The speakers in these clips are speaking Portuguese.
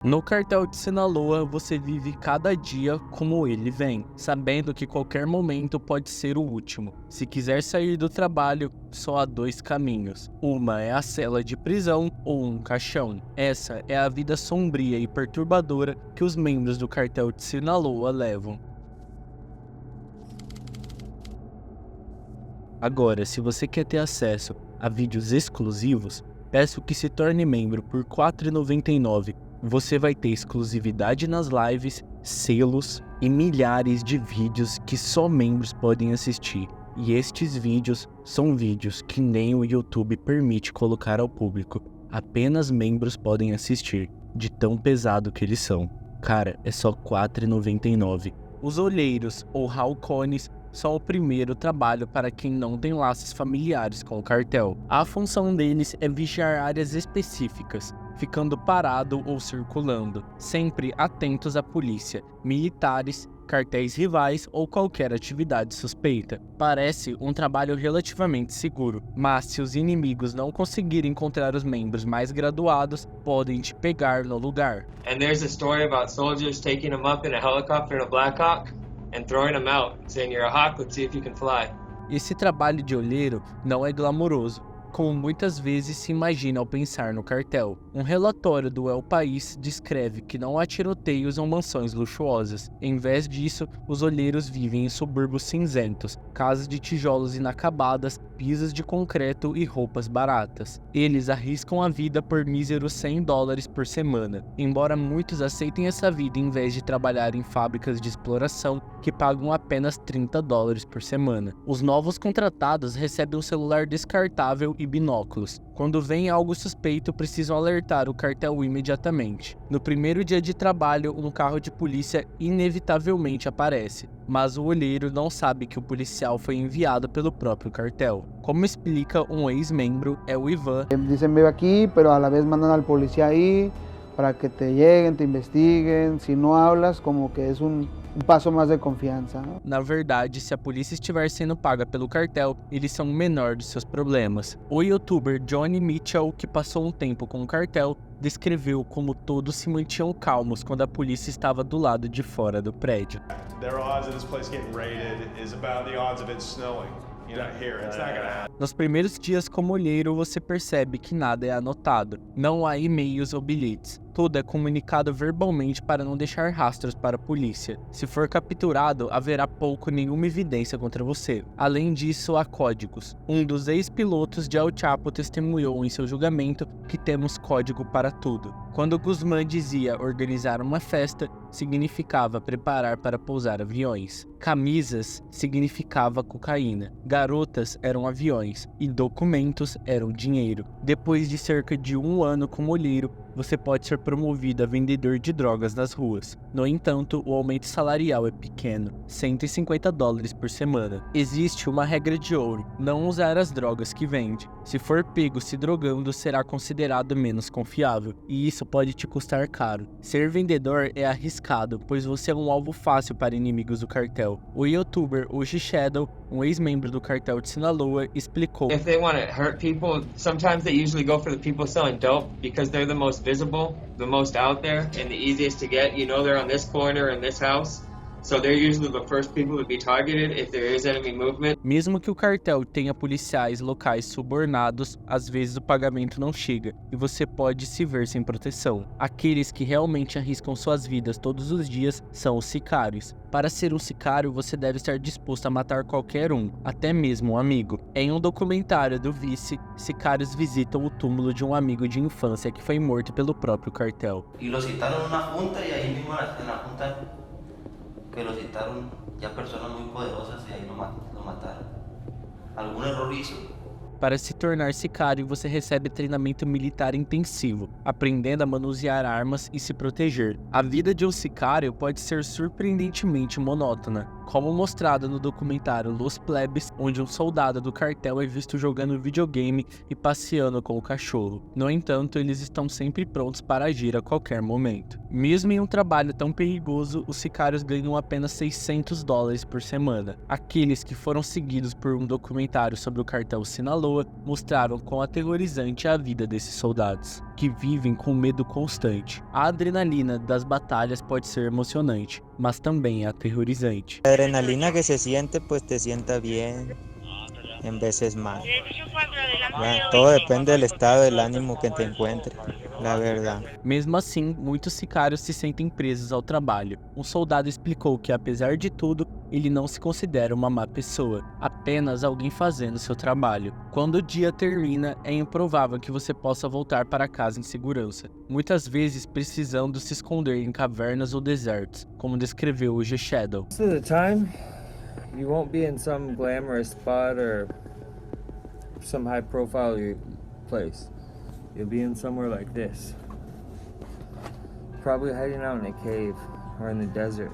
No cartel de Sinaloa, você vive cada dia como ele vem, sabendo que qualquer momento pode ser o último. Se quiser sair do trabalho, só há dois caminhos. Uma é a cela de prisão ou um caixão. Essa é a vida sombria e perturbadora que os membros do cartel de Sinaloa levam. Agora, se você quer ter acesso a vídeos exclusivos, peço que se torne membro por R$ 4,99. Você vai ter exclusividade nas lives, selos e milhares de vídeos que só membros podem assistir. E estes vídeos são vídeos que nem o YouTube permite colocar ao público. Apenas membros podem assistir, de tão pesado que eles são. Cara, é só R$ 4,99. Os olheiros ou halcones são o primeiro trabalho para quem não tem laços familiares com o cartel. A função deles é vigiar áreas específicas, ficando parado ou circulando, sempre atentos à polícia, militares, cartéis rivais ou qualquer atividade suspeita. Parece um trabalho relativamente seguro, mas se os inimigos não conseguirem encontrar os membros mais graduados, podem te pegar no lugar. And there's a story about soldiers taking them up in a helicopter in a Black Hawk and throwing them out, saying you're a hawk, let's see if you can fly. Esse trabalho de olheiro não é glamouroso, como muitas vezes se imagina ao pensar no cartel. Um relatório do El País descreve que não há tiroteios ou mansões luxuosas. Em vez disso, os olheiros vivem em subúrbios cinzentos, casas de tijolos inacabadas, pisos de concreto e roupas baratas. Eles arriscam a vida por míseros $100 por semana, embora muitos aceitem essa vida em vez de trabalhar em fábricas de exploração que pagam apenas $30 por semana. Os novos contratados recebem um celular descartável e binóculos. Quando vem algo suspeito, precisam alertar o cartel imediatamente. No primeiro dia de trabalho, um carro de polícia inevitavelmente aparece, mas o olheiro não sabe que o policial foi enviado pelo próprio cartel. Como explica um ex-membro, é o Ivan. Dicen vive aqui, pero a la vez mandan al policía ahí para que te lleguen, te investiguen. Si no hablas, como que es um passo mais de confiança, né? Na verdade, se a polícia estiver sendo paga pelo cartel, eles são o menor dos seus problemas. O youtuber Johnny Mitchell, que passou um tempo com o cartel, descreveu como todos se mantinham calmos quando a polícia estava do lado de fora do prédio. Their odds of this place getting raided is about the odds of it snowing. You know, here, it's not gonna happen. Nos primeiros dias como olheiro, você percebe que nada é anotado. Não há e-mails ou bilhetes. Tudo é comunicado verbalmente para não deixar rastros para a polícia. Se for capturado, haverá pouco ou nenhuma evidência contra você. Além disso, há códigos. Um dos ex-pilotos de El Chapo testemunhou em seu julgamento que temos código para tudo. Quando Guzmán dizia organizar uma festa, significava preparar para pousar aviões. Camisas significava cocaína. Garotas eram aviões. E documentos eram dinheiro. Depois de cerca de 1 ano como olheiro, você pode ser promovido a vendedor de drogas nas ruas. No entanto, o aumento salarial é pequeno, $150 por semana. Existe uma regra de ouro: não usar as drogas que vende. Se for pego se drogando, será considerado menos confiável, e isso pode te custar caro. Ser vendedor é arriscado, pois você é um alvo fácil para inimigos do cartel. O youtuber Uchi Shadow, um ex-membro do cartel de Sinaloa, explicou: If they want to hurt people, sometimes they usually go for the people selling dope because they're the most visible, the most out there, and the easiest to get. You know, they're on this corner in this house. So they're usually the first people to be targeted if there is enemy movement. Mesmo que o cartel tenha policiais locais subornados, às vezes o pagamento não chega e você pode se ver sem proteção. Aqueles que realmente arriscam suas vidas todos os dias são os sicários. Para ser um sicário, você deve estar disposto a matar qualquer um, até mesmo um amigo. Em um documentário do Vice, sicários visitam o túmulo de um amigo de infância que foi morto pelo próprio cartel. Y lo citaron en una junta y ahí mismo en la junta que lo citaron ya personas muy poderosas y ahí lo mataron. ¿Algún error hizo? Para se tornar sicário, você recebe treinamento militar intensivo, aprendendo a manusear armas e se proteger. A vida de um sicário pode ser surpreendentemente monótona, como mostrado no documentário Los Plebes, onde um soldado do cartel é visto jogando videogame e passeando com o cachorro. No entanto, eles estão sempre prontos para agir a qualquer momento. Mesmo em um trabalho tão perigoso, os sicários ganham apenas $600 por semana. Aqueles que foram seguidos por um documentário sobre o cartel Sinaloa mostraram quão aterrorizante é a vida desses soldados. que vivem com medo constante. A adrenalina das batalhas pode ser emocionante, mas também é aterrorizante. La adrenalina que se siente, pues te sienta bien, en veces mal. Todo depende del estado del ánimo que te encuentres, la verdad. Mesmo assim, muitos sicários se sentem presos ao trabalho. Um soldado explicou que, apesar de tudo, ele não se considera uma má pessoa, apenas alguém fazendo seu trabalho. Quando o dia termina, é improvável que você possa voltar para casa em segurança, muitas vezes precisando se esconder em cavernas ou desertos, como descreveu o G-Shadow. Most of the time, you won't be in some glamorous spot or some high profile place. You'll be in somewhere like this. Probably hiding out in a cave or in the desert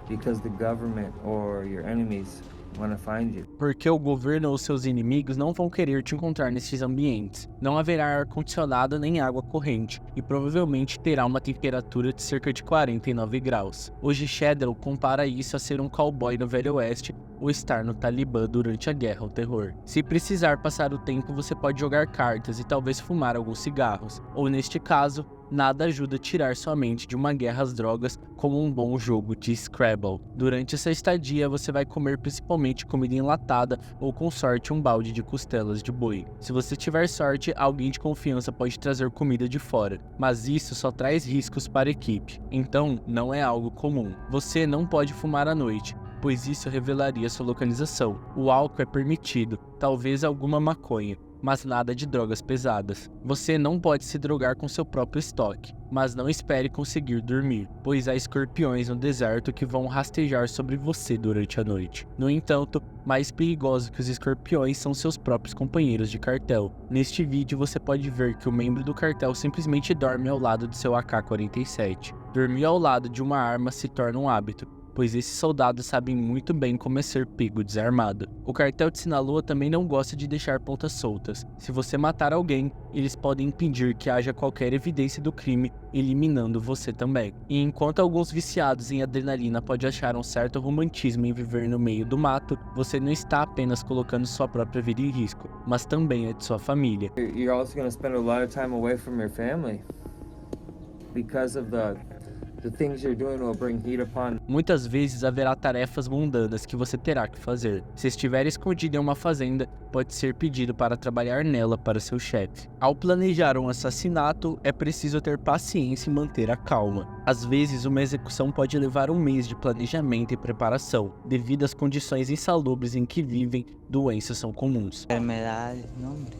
because the government or your enemies want to find you. Porque o governo ou seus inimigos não vão querer te encontrar nesses ambientes. Não haverá ar-condicionado nem água corrente, e provavelmente terá uma temperatura de cerca de 49 graus. Hoje Shadow compara isso a ser um cowboy no Velho Oeste ou estar no Talibã durante a Guerra ao Terror. Se precisar passar o tempo, você pode jogar cartas e talvez fumar alguns cigarros, ou neste caso, nada ajuda a tirar sua mente de uma guerra às drogas como um bom jogo de Scrabble. Durante essa estadia, você vai comer principalmente comida enlatada ou, com sorte, um balde de costelas de boi. Se você tiver sorte, alguém de confiança pode trazer comida de fora, mas isso só traz riscos para a equipe, então não é algo comum. Você não pode fumar à noite, pois isso revelaria sua localização. O álcool é permitido, talvez alguma maconha, mas nada de drogas pesadas. Você não pode se drogar com seu próprio estoque, mas não espere conseguir dormir, pois há escorpiões no deserto que vão rastejar sobre você durante a noite. No entanto, mais perigosos que os escorpiões são seus próprios companheiros de cartel. Neste vídeo você pode ver que o membro do cartel simplesmente dorme ao lado de seu AK-47. Dormir ao lado de uma arma se torna um hábito, pois esses soldados sabem muito bem como é ser pego desarmado. O cartel de Sinaloa também não gosta de deixar pontas soltas. Se você matar alguém, eles podem impedir que haja qualquer evidência do crime, eliminando você também. E enquanto alguns viciados em adrenalina podem achar um certo romantismo em viver no meio do mato, você não está apenas colocando sua própria vida em risco, mas também a de sua família. You're also going to spend a lot of time away from your family because of the things you're doing will bring heat upon. Muitas vezes haverá tarefas mundanas que você terá que fazer. Se estiver escondido em uma fazenda, pode ser pedido para trabalhar nela para seu chefe. Ao planejar um assassinato, é preciso ter paciência e manter a calma. Às vezes, uma execução pode levar um mês de planejamento e preparação. Devido às condições insalubres em que vivem, doenças são comuns. Enfermedades, no hombre.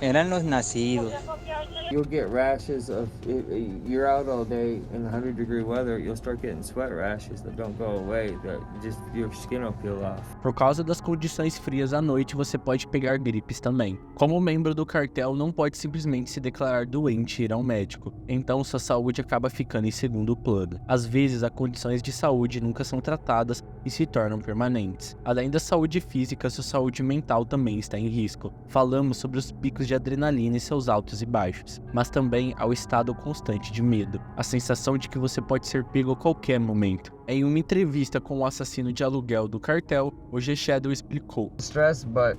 Eran los nacidos. You'll get rashes of, you're out all day in 100-degree weather, you'll start getting sweat rashes that don't go away, that just your skin will peel off. Por causa das condições frias à noite, você pode pegar gripes também. Como membro do cartel, não pode simplesmente se declarar doente e ir ao médico, então sua saúde acaba ficando em segundo plano. Às vezes, as condições de saúde nunca são tratadas e se tornam permanentes. Além da saúde física, sua saúde mental também está em risco. Falamos sobre os picos de adrenalina e seus altos e baixos, mas também ao estado constante de medo, a sensação de que você pode ser pego a qualquer momento. Em uma entrevista com o assassino de aluguel do cartel, o G-Shadow explicou: Stress, but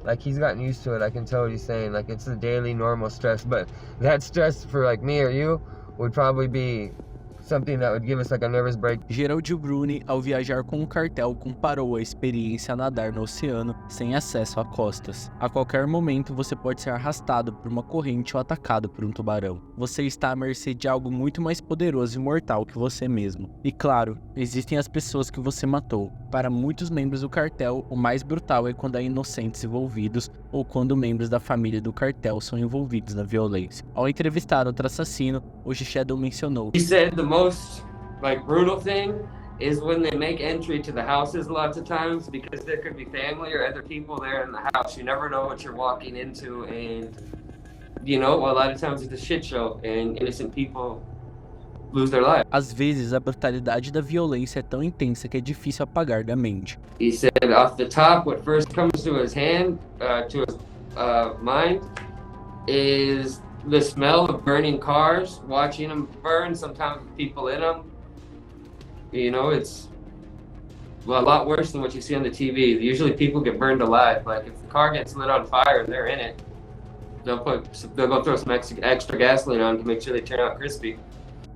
like he's gotten used to it. I can tell what he's saying. Like it's a daily normal stress, but that stress for like me or you would probably be something that would give us like a nervous break. Gerald Bruni, ao viajar com o cartel, comparou a experiência a nadar no oceano sem acesso a costas. A qualquer momento você pode ser arrastado por uma corrente ou atacado por um tubarão. Você está à mercê de algo muito mais poderoso e mortal que você mesmo. E claro, existem as pessoas que você matou. Para muitos membros do cartel, o mais brutal é quando há inocentes envolvidos ou quando membros da família do cartel são envolvidos na violência. Ao entrevistar outro assassino, o G-Shadow mencionou: He said the most like brutal thing is when they make entry to the houses lots of times, because there could be family or other people there in the house. You never know what you're walking into, and you know, a lot of times it's a shit show and innocent people lose their lives. Às vezes, a brutalidade da violência é tão intensa que é difícil apagar da mente. He said off the top, what first comes to his hand, to his mind, is the smell of burning cars, watching them burn, sometimes with people in them. You know, it's well, a lot worse than what you see on the TV. Usually people get burned alive. Like if the car gets lit on fire and they're in it, they'll go throw some extra gasoline on to make sure they turn out crispy.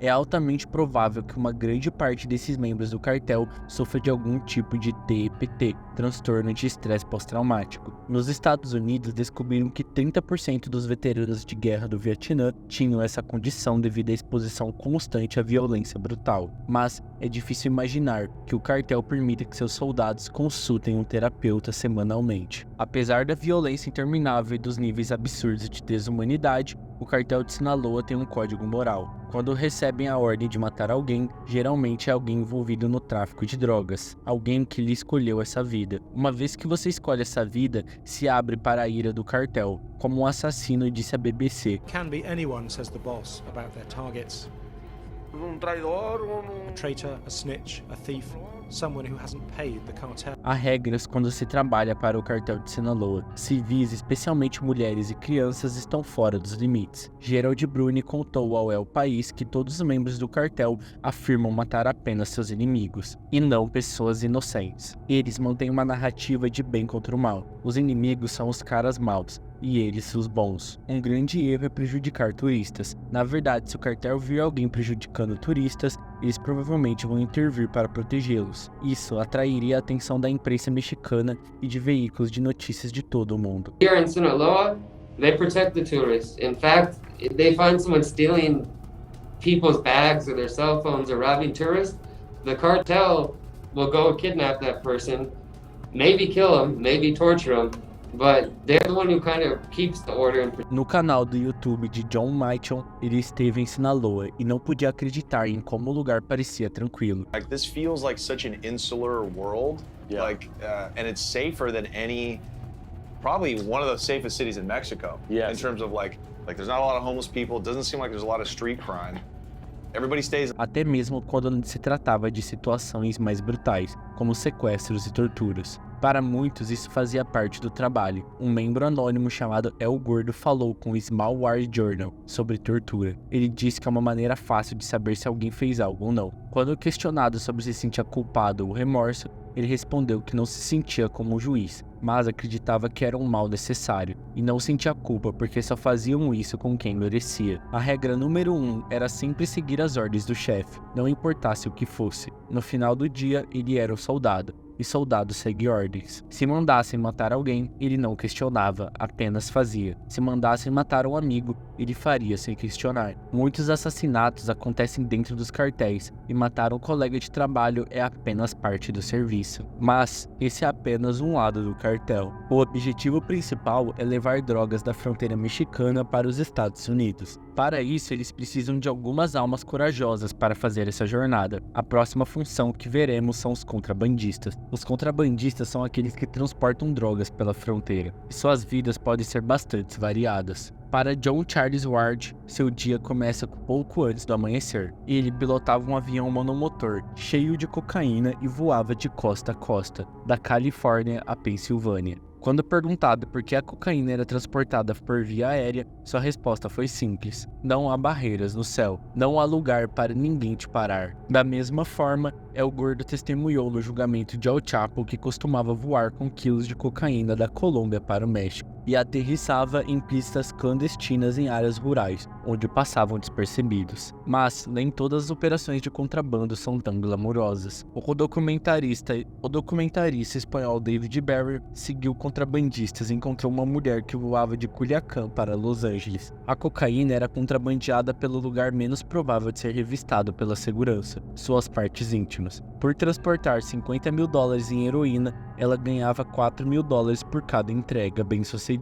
É altamente provável que uma grande parte desses membros do cartel sofra de algum tipo de TPT, transtorno de estresse pós-traumático. Nos Estados Unidos, descobriram que 30% dos veteranos de guerra do Vietnã tinham essa condição devido à exposição constante à violência brutal. Mas é difícil imaginar que o cartel permita que seus soldados consultem um terapeuta semanalmente. Apesar da violência interminável e dos níveis absurdos de desumanidade, o cartel de Sinaloa tem um código moral. Quando recebem a ordem de matar alguém, geralmente é alguém envolvido no tráfico de drogas, alguém que lhe escolheu essa vida. Uma vez que você escolhe essa vida, se abre para a ira do cartel, como um assassino disse à BBC. Can be anyone, says the boss, about their targets. traidor, A traitor, a snitch, a thief, someone who hasn't paid the cartel. Há regras quando se trabalha para o cartel de Sinaloa. Civis, especialmente mulheres e crianças, estão fora dos limites. Gerald Bruni contou ao El País que todos os membros do cartel afirmam matar apenas seus inimigos, e não pessoas inocentes. Eles mantêm uma narrativa de bem contra o mal. Os inimigos são os caras maus, e eles os bons. Um grande erro é prejudicar turistas. Na verdade, se o cartel vir alguém prejudicando turistas, eles provavelmente vão intervir para protegê-los. Isso atrairia a atenção da imprensa mexicana e de veículos de notícias de todo o mundo. Here in Sinaloa, they protect the tourists. In fact, if they find someone stealing people's bags or their cell phones or robbing tourists, the cartel will go kidnap that person, maybe kill him, maybe torture him. But they're the one who kind of keeps the order. No canal do YouTube de John Michel, ele esteve em Sinaloa e não podia acreditar em como o lugar parecia tranquilo. Like, this feels like such an insular world, and it's safer than probably one of the safest cities in Mexico. In terms of like there's not a lot of homeless people. It doesn't seem like there's a lot of street crime. Everybody stays. Até mesmo quando se tratava de situações mais brutais, como sequestros e torturas. Para muitos, isso fazia parte do trabalho. Um membro anônimo chamado El Gordo falou com o Small World Journal sobre tortura. Ele disse que é uma maneira fácil de saber se alguém fez algo ou não. Quando questionado sobre se sentia culpado ou remorso, ele respondeu que não se sentia como um juiz, mas acreditava que era um mal necessário, e não sentia culpa porque só faziam isso com quem merecia. A regra número 1 era sempre seguir as ordens do chefe, não importasse o que fosse. No final do dia, ele era o soldado. E soldado segue ordens. Se mandassem matar alguém, ele não questionava, apenas fazia. Se mandassem matar um amigo, ele faria sem questionar. Muitos assassinatos acontecem dentro dos cartéis, e matar um colega de trabalho é apenas parte do serviço. Mas esse é apenas um lado do cartel. O objetivo principal é levar drogas da fronteira mexicana para os Estados Unidos. Para isso, eles precisam de algumas almas corajosas para fazer essa jornada. A próxima função que veremos são os contrabandistas. Os contrabandistas são aqueles que transportam drogas pela fronteira, e suas vidas podem ser bastante variadas. Para John Charles Ward, seu dia começa pouco antes do amanhecer. Ele pilotava um avião monomotor, cheio de cocaína e voava de costa a costa, da Califórnia à Pensilvânia. Quando perguntado por que a cocaína era transportada por via aérea, sua resposta foi simples: não há barreiras no céu, não há lugar para ninguém te parar. Da mesma forma, El Gordo testemunhou no julgamento de El Chapo que costumava voar com quilos de cocaína da Colômbia para o México e aterrissava em pistas clandestinas em áreas rurais, onde passavam despercebidos. Mas nem todas as operações de contrabando são tão glamourosas. O documentarista espanhol David Barry seguiu contrabandistas e encontrou uma mulher que voava de Culiacán para Los Angeles. A cocaína era contrabandeada pelo lugar menos provável de ser revistado pela segurança, suas partes íntimas. Por transportar $50 mil em heroína, ela ganhava $4 mil por cada entrega bem-sucedida.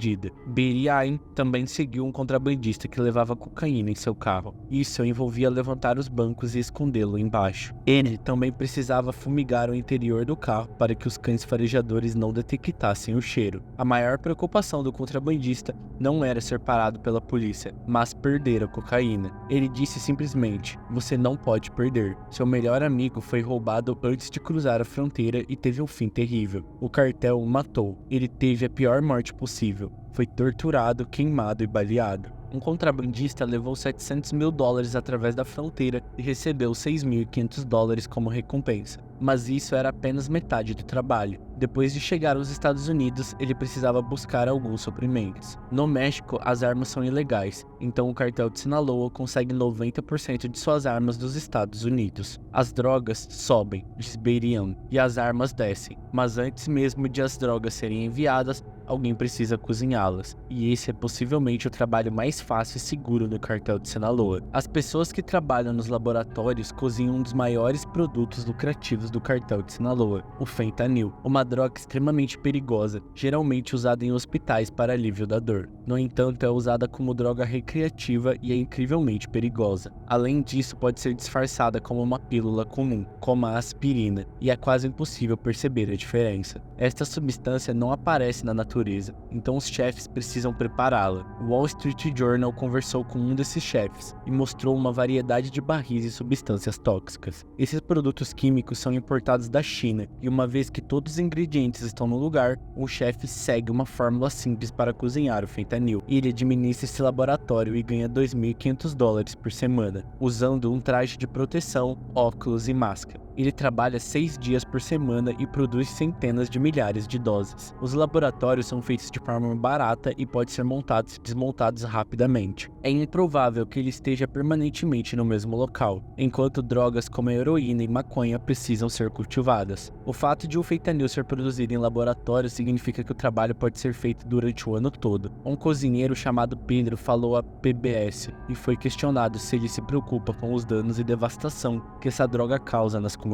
Betty Ayn também seguiu um contrabandista que levava cocaína em seu carro. Isso envolvia levantar os bancos e escondê-lo embaixo. Ele também precisava fumigar o interior do carro para que os cães farejadores não detectassem o cheiro. A maior preocupação do contrabandista não era ser parado pela polícia, mas perder a cocaína. Ele disse simplesmente: "Você não pode perder." Seu melhor amigo foi roubado antes de cruzar a fronteira e teve um fim terrível. O cartel o matou. Ele teve a pior morte possível. Foi torturado, queimado e baleado. Um contrabandista levou $700 mil através da fronteira e recebeu $6.500 como recompensa. Mas isso era apenas metade do trabalho. Depois de chegar aos Estados Unidos, ele precisava buscar alguns suprimentos. No México, as armas são ilegais, então o cartel de Sinaloa consegue 90% de suas armas dos Estados Unidos. As drogas sobem, diz Beirian, e as armas descem, mas antes mesmo de as drogas serem enviadas, alguém precisa cozinhá-las, e esse é possivelmente o trabalho mais fácil e seguro do cartel de Sinaloa. As pessoas que trabalham nos laboratórios cozinham um dos maiores produtos lucrativos do cartel de Sinaloa, o fentanil, uma droga extremamente perigosa, geralmente usada em hospitais para alívio da dor. No entanto, é usada como droga recreativa e é incrivelmente perigosa. Além disso, pode ser disfarçada como uma pílula comum, como a aspirina, e é quase impossível perceber a diferença. Esta substância não aparece na natureza, então os chefes precisam prepará-la. O Wall Street Journal conversou com um desses chefes e mostrou uma variedade de barris e substâncias tóxicas. Esses produtos químicos são importados da China, e uma vez que todos os ingredientes estão no lugar, o chefe segue uma fórmula simples para cozinhar o fentanil. Ele administra esse laboratório e ganha $2.500 por semana, usando um traje de proteção, óculos e máscara. Ele trabalha 6 dias por semana e produz centenas de milhares de doses. Os laboratórios são feitos de forma barata e podem ser montados e desmontados rapidamente. É improvável que ele esteja permanentemente no mesmo local, enquanto drogas como a heroína e maconha precisam ser cultivadas. O fato de o fentanil ser produzido em laboratório significa que o trabalho pode ser feito durante o ano todo. Um cozinheiro chamado Pedro falou à PBS e foi questionado se ele se preocupa com os danos e devastação que essa droga causa nas comunidades.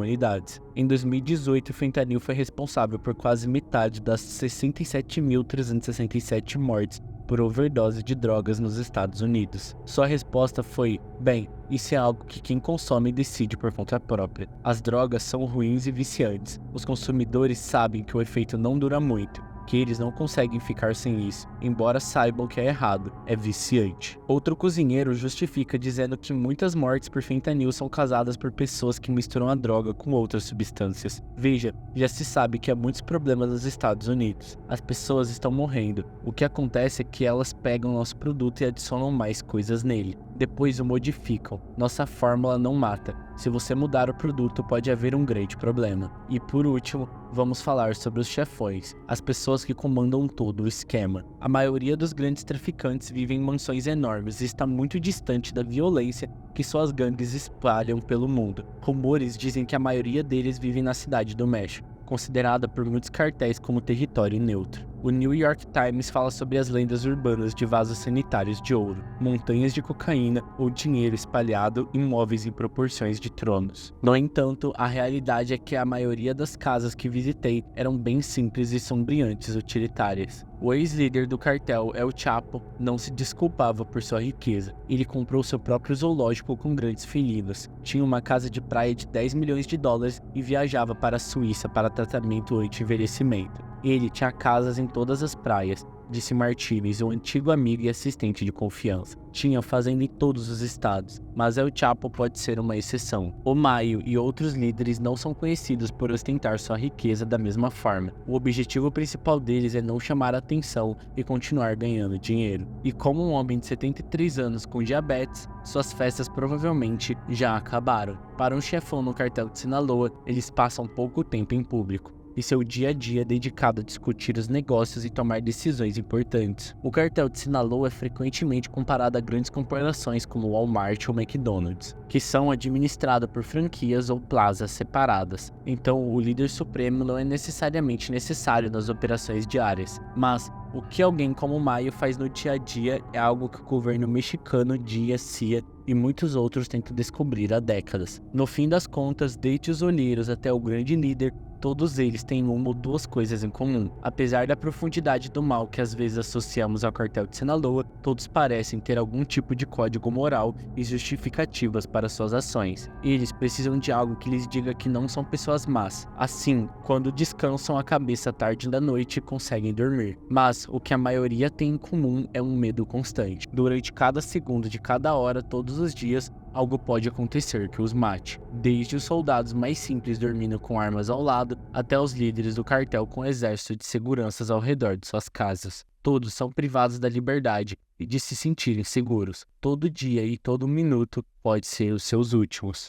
Em 2018, o fentanil foi responsável por quase metade das 67.367 mortes por overdose de drogas nos Estados Unidos. Sua resposta foi: bem, isso é algo que quem consome decide por conta própria. As drogas são ruins e viciantes. Os consumidores sabem que o efeito não dura muito, que eles não conseguem ficar sem isso, embora saibam que é errado, é viciante. Outro cozinheiro justifica dizendo que muitas mortes por fentanil são causadas por pessoas que misturam a droga com outras substâncias. Veja, já se sabe que há muitos problemas nos Estados Unidos. As pessoas estão morrendo. O que acontece é que elas pegam nosso produto e adicionam mais coisas nele. Depois o modificam. Nossa fórmula não mata. Se você mudar o produto, pode haver um grande problema. E por último, vamos falar sobre os chefões, as pessoas que comandam todo o esquema. A maioria dos grandes traficantes vivem em mansões enormes e está muito distante da violência que suas gangues espalham pelo mundo. Rumores dizem que a maioria deles vivem na cidade do México, considerada por muitos cartéis como território neutro. O New York Times fala sobre as lendas urbanas de vasos sanitários de ouro, montanhas de cocaína ou dinheiro espalhado em móveis em proporções de tronos. No entanto, a realidade é que a maioria das casas que visitei eram bem simples e sombreantes utilitárias. O ex-líder do cartel, El Chapo, não se desculpava por sua riqueza. Ele comprou seu próprio zoológico com grandes felinos, tinha uma casa de praia de $10 milhões e viajava para a Suíça para tratamento anti-envelhecimento. Ele tinha casas em todas as praias, disse Martínez, um antigo amigo e assistente de confiança. Tinha fazenda em todos os estados, mas El Chapo pode ser uma exceção. O Mayo e outros líderes não são conhecidos por ostentar sua riqueza da mesma forma. O objetivo principal deles é não chamar a atenção e continuar ganhando dinheiro. E como um homem de 73 anos com diabetes, suas festas provavelmente já acabaram. Para um chefão no cartel de Sinaloa, eles passam pouco tempo em público, e seu dia a dia é dedicado a discutir os negócios e tomar decisões importantes. O cartel de Sinaloa é frequentemente comparado a grandes corporações como Walmart ou McDonald's, que são administradas por franquias ou plazas separadas. Então, o líder supremo não é necessariamente necessário nas operações diárias, mas o que alguém como Mayo faz no dia a dia é algo que o governo mexicano, DIA, CIA e muitos outros tentam descobrir há décadas. No fim das contas, desde os olheiros até o grande líder, todos eles têm uma ou duas coisas em comum. Apesar da profundidade do mal que às vezes associamos ao cartel de Sinaloa, todos parecem ter algum tipo de código moral e justificativas para suas ações. Eles precisam de algo que lhes diga que não são pessoas más. Assim, quando descansam a cabeça à tarde da noite, conseguem dormir. Mas o que a maioria tem em comum é um medo constante. Durante cada segundo de cada hora, todos os dias, algo pode acontecer que os mate. Desde os soldados mais simples dormindo com armas ao lado, até os líderes do cartel com exército de seguranças ao redor de suas casas. Todos são privados da liberdade e de se sentirem seguros. Todo dia e todo minuto pode ser os seus últimos.